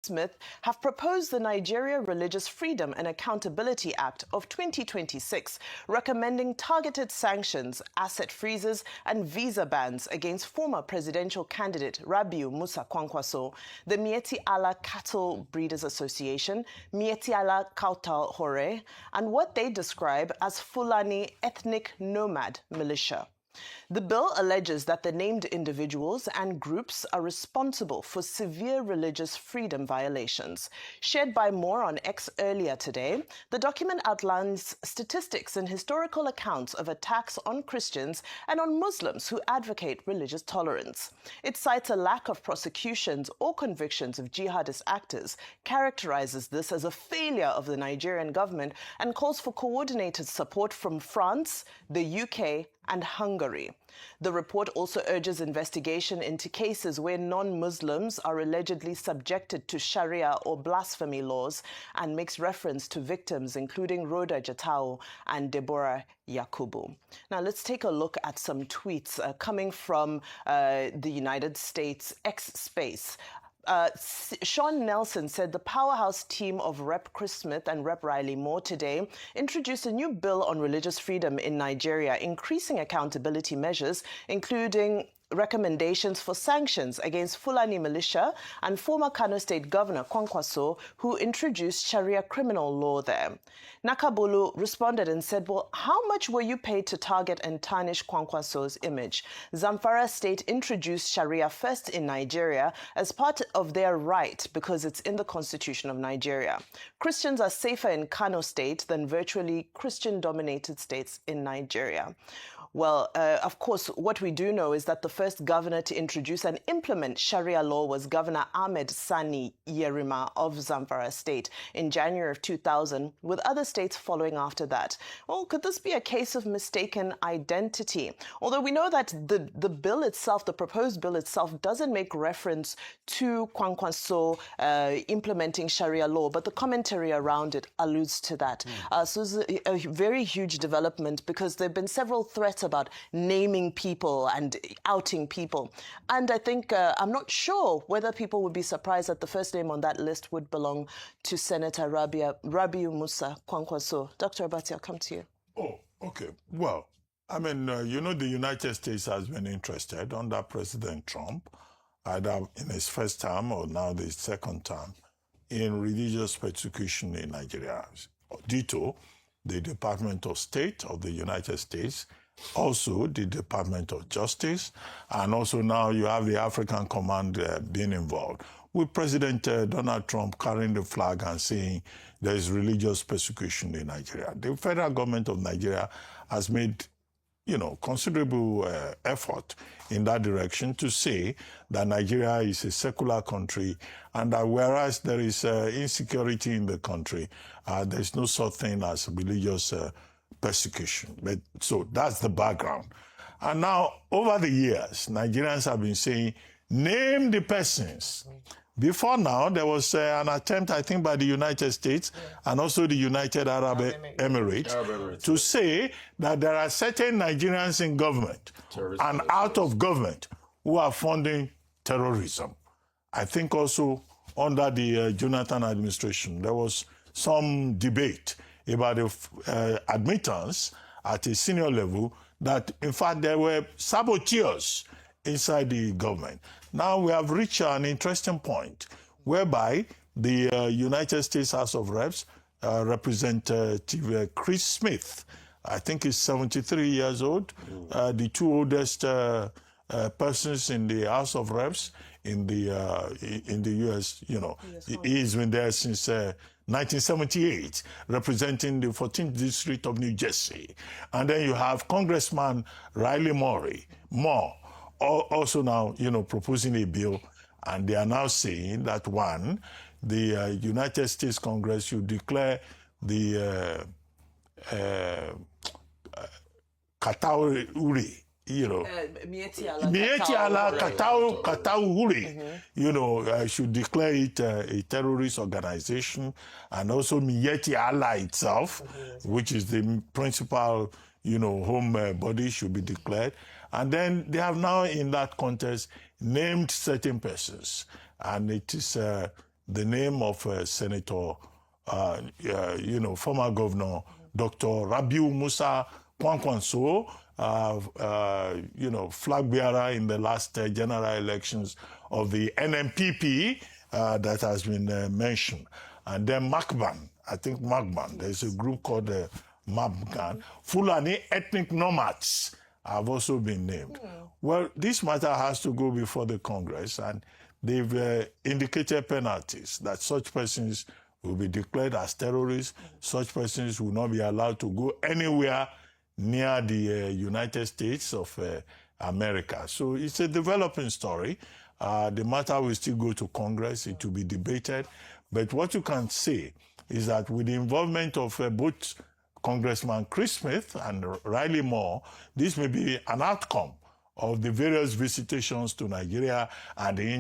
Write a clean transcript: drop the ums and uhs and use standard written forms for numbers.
Smith have proposed the Nigeria Religious Freedom and Accountability Act of 2026, recommending targeted sanctions, asset freezes, and visa bans against former presidential candidate Rabiu Musa Kwankwaso, the Mieti Allah Cattle Breeders Association, Mieti Allah Kautal Hore, and what they describe as Fulani ethnic nomad militia. The bill alleges that the named individuals and groups are responsible for severe religious freedom violations. Shared by More on X earlier today, the document outlines statistics and historical accounts of attacks on Christians and on Muslims who advocate religious tolerance. It cites a lack of prosecutions or convictions of jihadist actors, characterizes this as a failure of the Nigerian government, and calls for coordinated support from France, the UK, and Hungary. The report also urges investigation into cases where non-Muslims are allegedly subjected to Sharia or blasphemy laws, and makes reference to victims including Rhoda Jatau and Deborah Yakubu. Now let's take a look at some tweets coming from the United States X space. Sean Nelson said the powerhouse team of Rep. Chris Smith and Rep. Riley Moore today introduced a new bill on religious freedom in Nigeria, increasing accountability measures, including recommendations for sanctions against Fulani militia and former Kano State Governor Kwankwaso, who introduced Sharia criminal law there. Nakabulu responded and said, well, how much were you paid to target and tarnish Kwankwaso's image? Zamfara State introduced Sharia first in Nigeria as part of their right because it's in the constitution of Nigeria. Christians are safer in Kano State than virtually Christian-dominated states in Nigeria. Well, of course, what we do know is that the first governor to introduce and implement Sharia law was Governor Ahmed Sani Yerima of Zamfara State in January of 2000, with other states following after that. Well, could this be a case of mistaken identity? Although we know that the bill itself, the proposed bill itself, doesn't make reference to Kwankwaso implementing Sharia law, but the commentary around it alludes to that. So it's a very huge development, because there have been several threats about naming people and outing people. And I think, I'm not sure whether people would be surprised that the first name on that list would belong to Senator Rabiu Musa Kwankwaso. Dr. Abati, I'll come to you. Oh, okay. Well, I mean, you know, the United States has been interested under President Trump, either in his first term or now the second term, in religious persecution in Nigeria. Ditto, the Department of State of the United States, also the Department of Justice, and also now you have the African Command being involved, with President Donald Trump carrying the flag and saying there is religious persecution in Nigeria. The federal government of Nigeria has made, you know, considerable effort in that direction to say that Nigeria is a secular country, and that whereas there is insecurity in the country, there is no such thing as religious persecution. But, so that's the background. And now, over the years, Nigerians have been saying, name the persons. Before now, there was an attempt, I think, by the United States and also the United Arab Emirates to say that there are certain Nigerians in government and out of government who are funding terrorism. I think also under the Jonathan administration, there was some debate about the admittance at a senior level that, in fact, there were saboteurs inside the government. Now we have reached an interesting point whereby the United States House of Reps, Representative Chris Smith, I think he's 73 years old, the two oldest persons in the House of Reps in the U.S., you know, he's been there since 1978, representing the 14th District of New Jersey. And then you have Congressman Riley Moore, also now, you know, proposing a bill. And they are now saying that, one, the United States Congress should declare the Katauri, you know, Mieti Allah Katauri, you know, should declare it a terrorist organization, and also Mieti Allah itself, which is the principal, you know, home body, should be declared. And then they have now, in that context, named certain persons, and it is the name of Senator, former Governor Dr. Rabiu Musa Kwankwaso, flag bearer in the last general elections of the NMPP that has been mentioned. And then Makban, I think Makban, there's a group called Makban. Fulani ethnic nomads have also been named. Well, this matter has to go before the Congress, and they've indicated penalties that such persons will be declared as terrorists. Such persons will not be allowed to go anywhere near the United States of America. So it's a developing story. The matter will still go to Congress. It will be debated. But what you can say is that with the involvement of both Congressman Chris Smith and Riley Moore, this may be an outcome of the various visitations to Nigeria and the